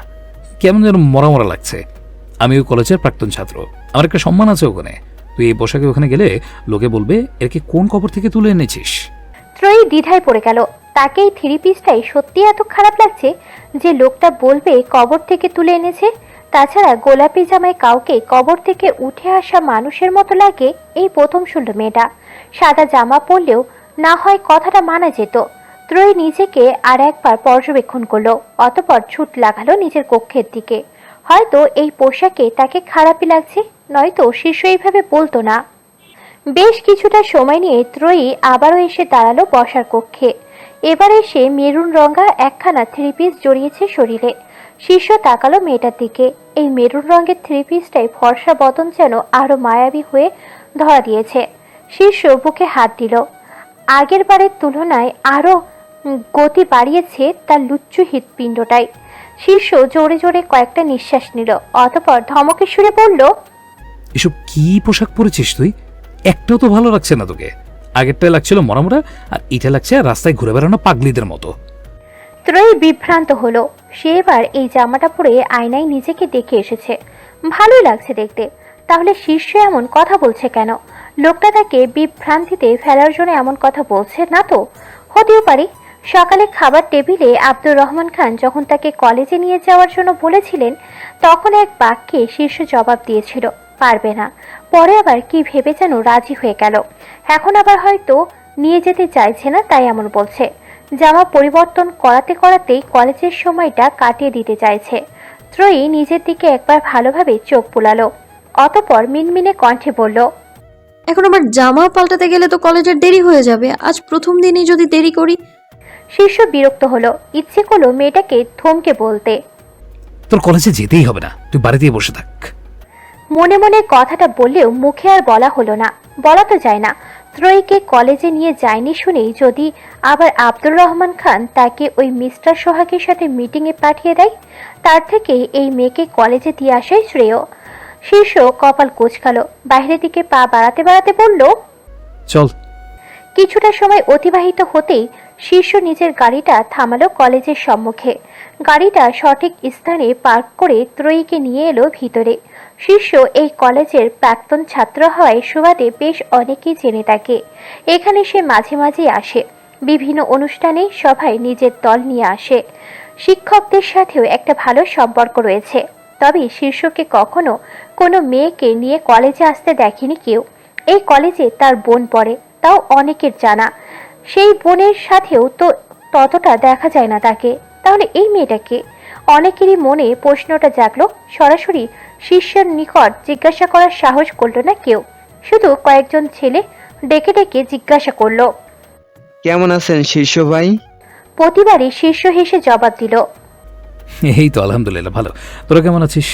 কেমন যেন মরা মরা লাগছে। আমি ওই কলেজের প্রাক্তন ছাত্র, আমার একটা সম্মান আছে ওখানে। তুই এই পোশাকে ওখানে গেলে লোকে বলবে এরকে কোন কবর থেকে তুলে এনেছিস। ত্রয়ী দ্বিধায় পড়ে গেল। তাকে এই থ্রি পিসটাই সত্যি এত খারাপ লাগছে যে লোকটা বলবে কবর থেকে তুলে এনেছে? তাছাড়া গোলাপি জামায় কাউকে কবর থেকে উঠে আসা মানুষের মতো লাগে এই প্রথম শুনল মেয়েটা। সাদা জামা পরলেও না হয় কথাটা মানা যেত। ত্রয়ী নিজেকে আর একবার পর্যবেক্ষণ করলো, অতপর ছুট লাগালো নিজের কক্ষের দিকে। হয়তো এই পোশাকে তাকে খারাপই লাগছে, নয়তো শিষ্য এইভাবে বলতো না। বেশ কিছুটা সময় নিয়ে ত্রয়ী আবারও এসে দাঁড়ালো বসার কক্ষে। এবার এসে মেরুন রঙা একখানা থ্রি পিস জড়িয়েছে শরীরে। শিষ্য তাকালো মেয়েটার দিকে। এই মেরুন রঙের থ্রি পিসটাই ফর্সা বদন যেন আরো মায়াবী হয়ে ধরা দিয়েছে। শিষ্য বুকে হাত দিল। আগের বারের তুলনায় আরো গতি বাড়িয়েছে তার লুচ্চু হৃৎপিণ্ডটাই। শিষ্য জোরে জোরে কয়েকটা নিঃশ্বাস নিল, অতপর ধমকে সুরে বলল, এসব কি পোশাক পরেছিস তুই? একটাও তো ভালো লাগছে না তোকে। আগেরটাই লাগছিল মরামরা, আর এটা লাগছে রাস্তায় ঘুরে বেড়ানো পাগলিদের মতো। ত্রয়ী বিভ্রান্ত হলো। সে এবার এই জামাটা পরে আয়নায় নিজেকে দেখে এসেছে, ভালোই লাগছে দেখতে। তাহলে শিষ্য এমন কথা বলছে কেন? লোকটা তাকে বিভ্রান্তিতে ফেলার জন্য এমন কথা বলছে না তো? হতেও পারে সকালে খাবার টেবিলে আব্দুর রহমান খান যখন তাকে কলেজে নিয়ে যাওয়ার জন্য বলেছিলেন, তখন এক বাক্যে শীর্ষ জবাব দিয়েছিল পারবে না। পরে আবার কি ভেবে যেন রাজি হয়ে গেল। এখন আবার হয়তো নিয়ে যেতে চাইছে না, তাই এমন বলছে। জামা পরিবর্তন করাতে করাতেই কলেজের সময়টা কাটিয়ে দিতে চাইছে। ত্রয়ী নিজের দিকে একবার ভালোভাবে চোখ বুলালো, অতপর মিনমিনে কণ্ঠে বলল, এখন আমার জামা পাল্টাতে গেলে তো কলেজের দেরি হয়ে যাবে। আজ প্রথম দিনই যদি দেরি করি। শিষ্য বিরক্ত হলো, ইচ্ছে করলো মেয়েটাকে থমকে বলতে, তোর কলেজে যেতেই হবে না, তুই বাড়িতেই বসে থাক। মনে মনে কথাটা বললেও মুখে আর বলা হলো না, বলা তো যায় না। ত্রয়ীকে কলেজে নিয়ে যায়নি শুনেই যদি আবার আব্দুর রহমান খান তাকে ওই মিস্টার সোহাগের সাথে মিটিংয়ে পাঠিয়ে দেয়, তার থেকে এই মেয়েকে কলেজে দিয়ে আসাই শ্রেয়। শীর্ষ কপাল কোঁচকালো, বাইরের দিকে পা বাড়াতে বাড়াতে বলল, চল। কিছুটা সময় অতিবাহিত হতেই শীর্ষ নিজের গাড়িটা থামালো কলেজের সম্মুখে। গাড়িটা সঠিক স্থানে পার্ক করে ত্রয়ীকে নিয়ে এলো ভিতরে। শীর্ষ এই কলেজের প্রাক্তন ছাত্র হওয়ায় সুবাদে বেশ অনেকেই জেনে থাকে। এখানে সে মাঝে মাঝে আসে, বিভিন্ন অনুষ্ঠানে সভায় নিজের দল নিয়ে আসে। শিক্ষকদের সাথেও একটা ভালো সম্পর্ক রয়েছে। তবে শীর্ষকে কখনো কোনো মেয়েকে নিয়ে কলেজে আসতে দেখেনি কেউ। এই কলেজে তার বোন পড়ে, তাও অনেকের জানা। সেই বোনের সাথেও তো ততটা দেখা যায় না তাকে। তাহলে এই মেয়েটাকে? অনেকেরই মনে প্রশ্নটা জাগলো। সরাসরি শিষ্যের নিকট জিজ্ঞাসা করার সাহস করলো না কেউ, শুধু কয়েকজন ছেলে ডেকে ডেকে জিজ্ঞাসা করলো, কেমন আছেন শীর্ষ ভাই? প্রতিবারই শীর্ষ হেসে জবাব দিল, এই তো আলহামদুলিল্লাহ ভালো। তোরা কেমন আছিস?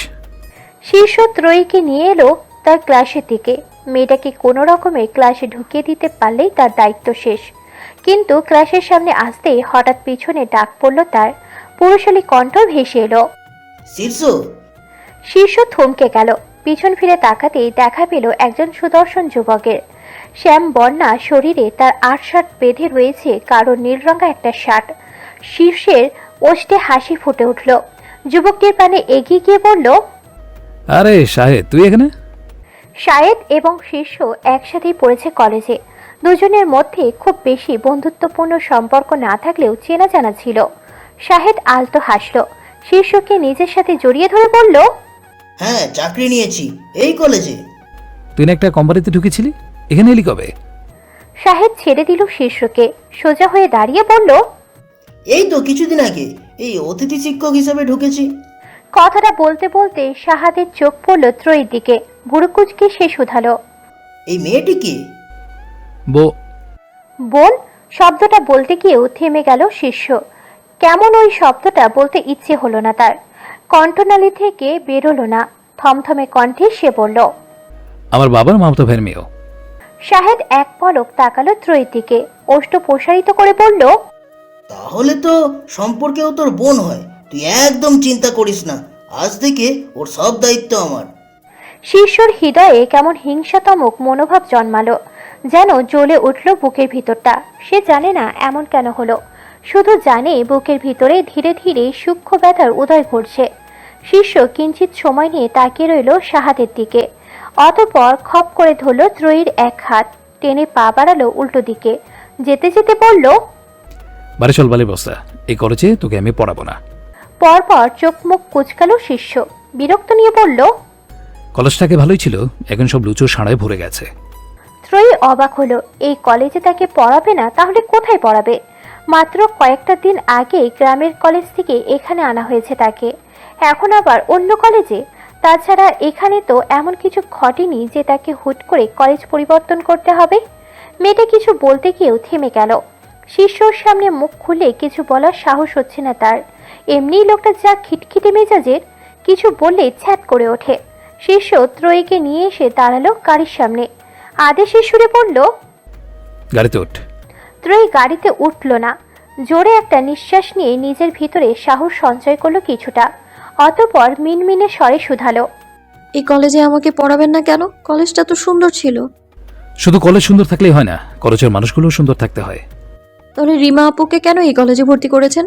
শীর্ষ ত্রয়ীকে নিয়ে এলো তার ক্লাসের দিকে। মেয়েটাকে কোনো রকমে ক্লাসে ঢুকিয়ে দিতে পারলেই তার দায়িত্ব শেষ। কিন্তু ক্লাসের সামনে আসতেই হঠাৎ পিছনে ডাক পড়ল তার। পুরুষালী কণ্ঠ ভেসে এলো, শীর্ষ। শীর্ষ থমকে গেল। পিছন ফিরে তাকাতেই দেখা পেল একজন সুদর্শন যুবকের। শ্যাম বর্ণা শরীরে তার শার্ট বেঁধে রয়েছে কারো নীলরঙা একটা শার্ট। শীর্ষের ওষ্ঠে হাসি ফুটে উঠল। যুবকটির পানে এগিয়ে গিয়ে বলল, আরে শাহেদ, তুই এখানে? শায়েদ এবং শীর্ষ একসাথেই পড়েছে কলেজে। দুজনের মধ্যে খুব বেশি বন্ধুত্বপূর্ণ সম্পর্ক না থাকলেও চেনা জানা ছিল। শাহেদ আলতো হাসলো, শীর্ষকে নিজের সাথে জড়িয়ে ধরে বলল, হ্যাঁ, চাকরি নিয়েছি এই কলেজে। তুই না একটা কোম্পানিতে ঢুকেছিলি, এখানে এলি কবে? শাহেদ ছেড়ে দিল শীর্ষকে, সোজা হয়ে দাঁড়িয়ে বলল, এই তো কিছুদিন আগে এই অতিথি শিক্ষক হিসেবে ঢুকেছি। কথাটা বলতে বলতে শাহাদের চোখ পড়ল ত্রয়ীর দিকে। বুড়ুকুচকে সে শুধালো, এই মেয়েটি কি? বোন শব্দটা বলতে গিয়েও থেমে গেল শীর্ষ। কেমন ওই শব্দটা বলতে ইচ্ছে হলো না তার, কণ্ঠনালী থেকে বেরোলো না। থমথমে কণ্ঠে সে বলল, আমার বাবার মামাতো ভাইয়ের মেয়েও। শাহেদ এক পলক তাকালো ত্রয়ীর দিকে, ওষ্ঠ প্রসারিত করে বলল, তাহলে তো সম্পর্কেও তোর বোন হয়। তুই একদম চিন্তা করিস না, আজ থেকে ওর সব দায়িত্ব আমার। শীর্ষর হৃদয়ে কেমন হিংসাত্মক মনোভাব জন্মালো, যেন জ্বলে উঠল বুকের ভিতরটা। সে জানে না এমন কেন হলো, শুধু জানে বুকের ভিতরে ধীরে ধীরে সূক্ষ্ম ব্যথার উদয় ঘটছে। শীর্ষ কিঞ্চিত সময় নিয়ে তাকিয়ে রইল শাহাদের দিকে, অতঃপর খপ করে ধরল ত্রয়ীর এক হাত, টেনে পা বাড়ালো উল্টো দিকে, যেতে যেতে বলল, বাড়ি চল বালি বস্তা, এই কলেজে তোকে আমি পড়াবো না। পরপর চোখ মুখ কুচকালো শিষ্য, বিরক্ত নিয়ে বলল, কলেজটাকে ভালোই ছিল, এখন সব লুচো সাড়ায় ভরে গেছে। ত্রয়ী অবাক হলো, এই কলেজে তাকে পড়াবে না তাহলে কোথায় পড়াবে? মাত্র কয়েকটা দিন আগে গ্রামের কলেজ থেকে এখানে আনা হয়েছে তাকে, এখন আবার অন্য কলেজে। তাছাড়া এখানে তো এমন কিছু ঘটেনি যে তাকে হুট করে কলেজ পরিবর্তন করতে হবে। মেয়েটা কিছু বলতে গিয়েও থেমে গেল। শিষ্যর সামনে মুখ খুলে কিছু বলার সাহস হচ্ছে না তার। এমনিই লোকটা যা খিটখিটে মেজাজের, কিছু বললে ছ্যাট করে ওঠে। শিষ্য ত্রয়ীকে নিয়ে এসে দাঁড়ালো গাড়ির সামনে, আদেশের সুরে বলল, গাড়িতে ওঠ। ত্রয়ী গাড়িতে উঠল না। জোরে একটা নিঃশ্বাস নিয়ে নিজের ভিতরে সাহস সঞ্চয় করলো কিছুটা, অতঃপর মিনমিনে স্বরে শুধালো, এই কলেজে আমাকে পড়াবেন না কেন? কলেজটা তো সুন্দর ছিল। শুধু কলেজ সুন্দর থাকলেই হয় না, কলেজের মানুষগুলো সুন্দর থাকতে হয়। তাহলে রিমা আপুকে কেন এই কলেজে ভর্তি করেছেন?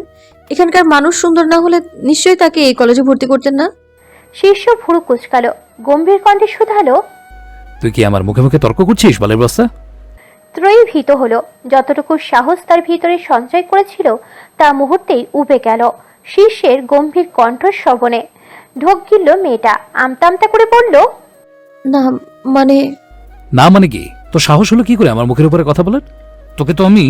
এখানকার মানুষ সুন্দর না হলে নিশ্চয়ই তাকে এই কলেজে ভর্তি করতেন না। শীর্ষ ভুরু কুচকালো, গম্ভীর কণ্ঠে শুধালো, তুই কি আমার মুখে মুখে তর্ক করছিস বালের বস্তা? ত্রয়ী ভীত হলো। যতটুকু সাহস তার ভিতরে সঞ্চয় করেছিল তা মুহূর্তেই উবে গেল শীর্ষের গম্ভীর কণ্ঠ শ্রবণে। ঢোক গিলল মেয়েটা, আমতা আমতা করে বলল, না মানে না মানে কি? তোর সাহস হলো কি করে আমার মুখের উপরে কথা বলার? তোকে তো আমি।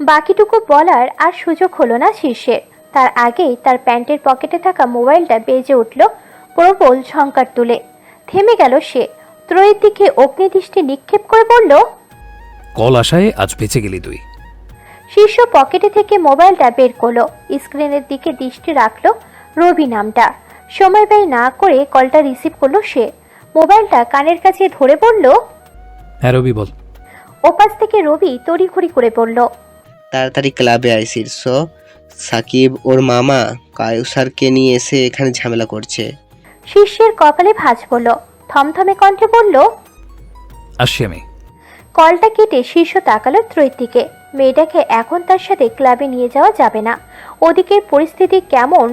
বাকিটুকু বলার আর সুযোগ হলো না শীর্ষের। তার আগেই তার প্যান্টের পকেটে থাকা মোবাইলটা বেজে উঠল প্রবল ঝঙ্কার তুলে। থেমে গেল সে, ত্রয়ীর দিকে অগ্নিদৃষ্টি নিক্ষেপ করে বলল, কল আশায় আজ বেঁচে গেলি তুই। শীর্ষ পকেটে থেকে মোবাইলটা বের করলো, স্ক্রিনের দিকে দৃষ্টি রাখলো রবি নামটা। সময় ব্যয় না করে কলটা রিসিভ করলো সে। মোবাইলটা কানের কাছে ধরে বলল, হ্যাঁ রবি বল। ওপাশ থেকে রবি তড়িঘড়ি করে বলল, তাড়াতাড়ি ক্লাবে আয় শীর্ষ। সাকিব ওর মামা কায়ুসারকে নিয়ে এসে এখানে ঝামেলা করছে। শীর্ষের কপালে ভাঁজ পড়ল, থমথমে কণ্ঠে বলল, আসছি আমি। কলটা কেটে শীর্ষ তাকালো ত্রয়ীর দিকে। মেয়েটাকে এখন তার সাথে ক্লাবে নিয়ে যাওয়া যাবে না। ওদিকের পরিস্থিতি কেমন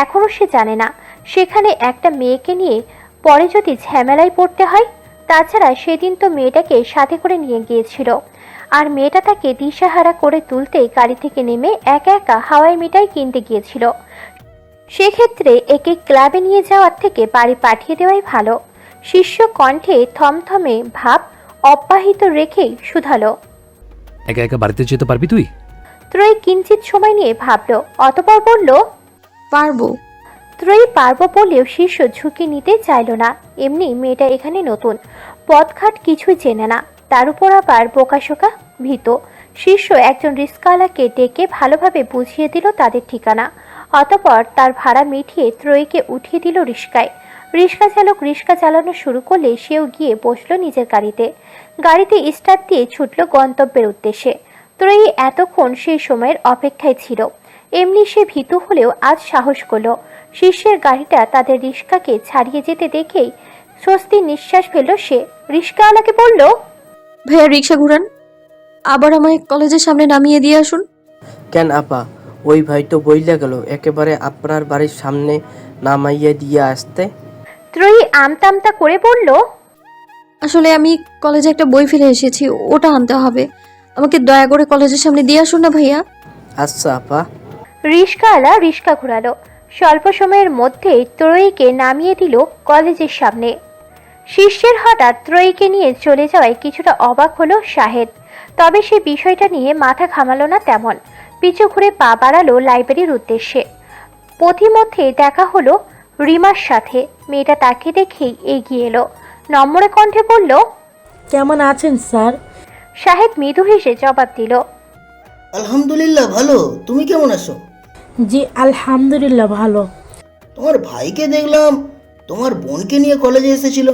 এখনো সে জানে না। সেখানে একটা মেয়েকে নিয়ে পরে যদি ঝামেলায় পড়তে হয়। তাছাড়া সেদিন তো মেয়েটাকে সাথে করে নিয়ে গিয়েছিল, আর মেয়েটা তাকে দিশাহারা করে তুলতে গাড়ি থেকে নেমে একা একা হাওয়াই মিঠাই কিনতে গিয়েছিল। সেক্ষেত্রে একে ক্লাবে নিয়ে যাওয়ার থেকে বাড়ি পাঠিয়ে দেওয়াই ভালো। শীর্ষ কণ্ঠে থমথমে ভাব অব্যাহত রেখেই শুধালো, একা একা বাড়িতে যেতে পারবি তুই? ত্রয়ী কিঞ্চিত সময় নিয়ে ভাবলো, অতঃপর বলল, পারবো। ত্রয়ী পারবো বলেও শীর্ষ ঝুঁকি নিতে চাইল না। এমনি মেয়েটা এখানে নতুন, পথঘাট কিছুই চেনে না, তার উপর আবার বোকাশোকা ভীত। শীর্ষ একজন রিস্কাওয়ালাকে ডেকে ভালোভাবে বুঝিয়ে দিল তাদের ঠিকানা, অতঃপর তার ভাড়া মিটিয়ে ত্রয়ীকে উঠিয়ে দিল রিস্কায়। রিস্কা চালক রিস্কা চালানো শুরু করলে সেও গিয়ে বসলো নিজের গাড়িতে। গাড়িতে স্টার্ট দিয়ে ছুটল গন্তব্যের উদ্দেশ্যে। ত্রয়ী এতক্ষণ সেই সময়ের অপেক্ষায় ছিল। এমনি সে ভীতু হলেও আজ সাহস করলো। শীর্ষের গাড়িটা তাদের রিস্কাকে ছাড়িয়ে যেতে দেখেই স্বস্তির নিঃশ্বাস ফেলল সে। রিস্কাওয়ালাকে বলল, ভাইয়া রিক্সা ঘুরান, আবার আমায় কলেজের সামনে নামিয়ে দিয়ে আসুন। কেন আপা, ওই ভাই তো বইলা গেল একেবারে আপনার বাড়ির সামনে নামাইয়া দিয়ে আসতে। ত্রয়ী আমতা আমতা করে বলল, আসলে আমি কলেজে একটা বই ফেলে এসেছি, ওটা আনতে হবে। আমাকে দয়া করে কলেজের সামনে দিয়ে আসুন না ভাইয়া। আচ্ছা আপা। রিস্কাওয়ালা রিস্কা ঘোরালো। স্বল্প সময়ের মধ্যেই ত্রয়ীকে নামিয়ে দিল কলেজের সামনে। শিষ্যের হঠাৎ ত্রয়ীকে নিয়ে চলে যাওয়ায় কিছুটা অবাক হলো শাহেদ, তবে সে বিষয়টা নিয়ে মাথা ঘামালো না তেমন। পিছু ঘুরে পা বাড়ালো লাইব্রেরির উদ্দেশ্যে। পথিমধ্যে দেখা হলো রিমার সাথে। মেয়েটা তাকে দেখেই এগিয়ে এলো, নম্র কণ্ঠে বলল, কেমন আছেন স্যার? শাহেদ মৃদু হেসে জবাব দিল, আলহামদুলিল্লাহ ভালো, তুমি কেমন আছো? জি আলহামদুলিল্লাহ ভালো। তোমার ভাইকে দেখলাম তোমার বোনকে নিয়ে কলেজে এসেছিল।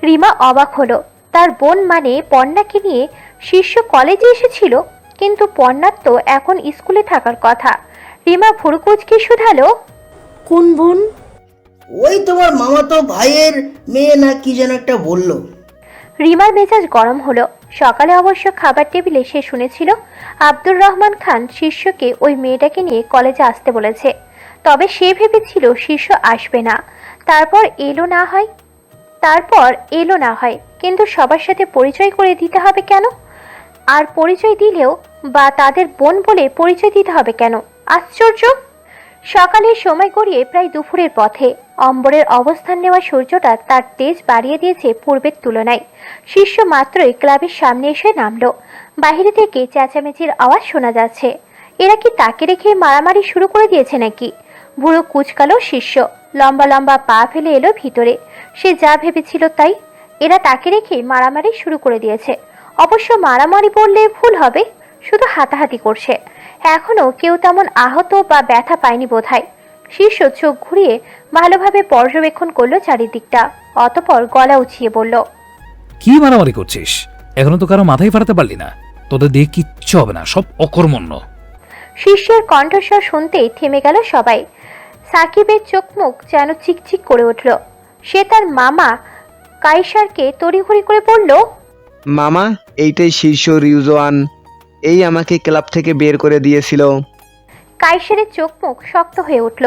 রিমা অবাক হলো। তার বোন মানে পর্ণাকে নিয়ে শিষ্য কলেজে এসেছিল, কিন্তু পর্ণার তো এখন স্কুলে থাকার কথা। রিমা ভুরুকুচকে শুধালো, কোন বোন? ওই তোমার মামাতো ভাইয়ের মেয়ে না কি যেন একটা বললো। রিমার মেজাজ গরম হলো। সকালে অবশ্য খাবার টেবিলে সে শুনেছিল আব্দুর রহমান খান শিষ্যকে ওই মেয়েটাকে নিয়ে কলেজে আসতে বলেছে। তবে সে ভেবেছিল শিষ্য আসবে না, তারপর এলো না হয়, কিন্তু সবার সাথে পরিচয় করে দিতে হবে কেন? আর পরিচয় দিলেও বা তাদের বোন বলে পরিচয় দিতে হবে কেন? আশ্চর্য। সকালের সময় গড়িয়ে প্রায় দুপুরের পথে। অম্বরের অবস্থান নেওয়া সূর্যটা তার তেজ বাড়িয়ে দিয়েছে পূর্বের তুলনায়। শিষ্য মাত্রই ক্লাবের সামনে এসে নামলো। বাহিরে থেকে চেঁচামেচির আওয়াজ শোনা যাচ্ছে। এরা কি তাকে রেখে মারামারি শুরু করে দিয়েছে নাকি? বুড়ো কুচকালো শিষ্য, লম্বা লম্বা পা ফেলে এলো ভিতরে। সে যা ভেবেছিল তাই, এরা তাকে রেখে মারামারি শুরু করে দিয়েছে। অবশ্য মারামারি বললে ভুল হবে, শুধু হাতাহাতি করছে। এখনো কেউ তেমন আহত বা ব্যথা পায়নি বোধহয়। শিষ্য চোখ ঘুরিয়ে ভালোভাবে পর্যবেক্ষণ করলো চারিদিকটা, অতঃপর গলা উঁচিয়ে বলল, কি মারামারি করছিস? এখনো তো কারো মাথায় ফাটাতে পারলি না। তোদের দিয়ে কিচ্ছু হবে না, সব অকর্মণ্য। শিষ্যের কণ্ঠস্বর শুনতেই থেমে গেল সবাই। সাকিবের চোখ মুখ যেন চিকচিক করে উঠল। সে তার মামা কাইসারকে তড়িঘড়ি করে বলল, মামা, এইটাই শীর্ষ রিউজওয়ান, এই আমাকে ক্লাব থেকে বের করে দিয়েছিল। কাইসারের চোখ মুখ শক্ত হয়ে উঠল।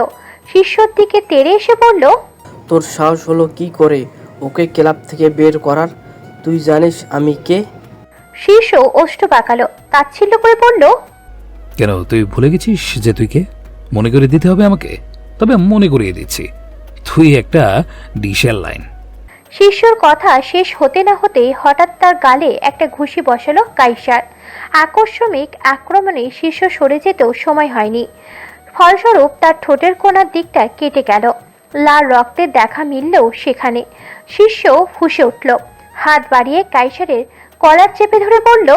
শিষ্যর দিকে তেড়ে এসে বলল, তোর সাহস হলো কি করে ওকে ক্লাব থেকে বের করার? তুই জানিস আমি কে? শীর্ষ ওষ্ঠ পাকালো, তাচ্ছিল্য করে বলল, কেন, তুই ভুলে গেছিস যে তুই কে? মনে করে দিতে হবে আমাকে? তবে মনে করিয়ে দিচ্ছি, তুই একটা ডিশের লাইন। শিষ্যর কথা শেষ হতে না হতেই হঠাৎ তার গালে একটা ঘুষি বসালো কাইসার। আকস্মিক আক্রমণে শিষ্য সরে যেতেও সময় হয়নি। ফলস্বরূপ তার ঠোঁটের কোণার দিকটা কেটে গেল। লাল রক্তের দেখা মিললেও সেখানে। শিষ্য ফুঁসে উঠল, হাত বাড়িয়ে কাইসারের কলার চেপে ধরে বলল,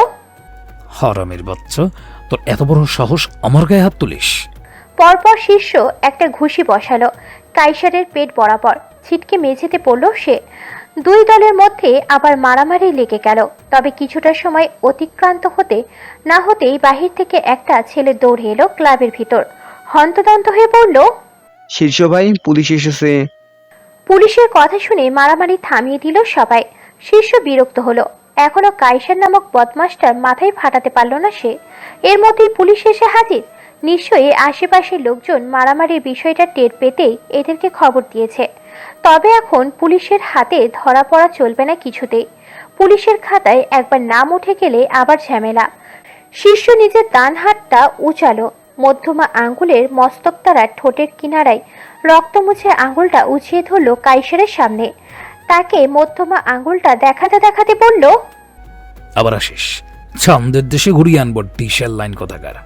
হারামের বাচ্চা, তোর এত বড় সাহস আমার গায়ে হাত তুলিস? পরপর শিষ্য একটা ঘুষি বসালো কাইসারের পেট বরাবর। ছিটকে মেঝেতে পড়ল সে। দুই দলের মধ্যে আবার মারামারি লেগে গেল। তবে কিছুটা সময় অতিক্রান্ত হতে না হতেই বাহির থেকে একটা ছেলে দৌড়ে এলো ক্লাবের ভিতর। হন্তদন্ত হয়ে বলল, শীর্ষ ভাই, পুলিশ এসেছে। পুলিশের কথা শুনে মারামারি থামিয়ে দিল সবাই। শিষ্য বিরক্ত হলো। এখনো কাইসার নামক বদমাসটার মাথায় ফাটাতে পারল না সে। এর মধ্যেই পুলিশ এসে হাজির। নিশ্চয়ই আশেপাশের লোকজন মারামারির বিষয়টা টের পেতেই এদেরকে খবর দিয়েছে। তবে এখন পুলিশের হাতে ধরা পড়া চলবে না কিছুতেই। পুলিশের খাতায় একবার নাম উঠে গেলে আবার ঝামেলা। শিষ্য নিজের ডান হাতটা উঁচালো, মধ্যমা আঙ্গুলের মস্তক তারা ঠোঁটের কিনারায় রক্ত মুছে আঙ্গুলটা উঁচিয়ে ধরল কাইসারের সামনে। তাকে মধ্যমা আঙ্গুলটা দেখাতে দেখাতে বলল, আবার আসিস, চাঁদের দেশে ঘুরিয়ে আনবো ডিশের লাইন কোথাকার।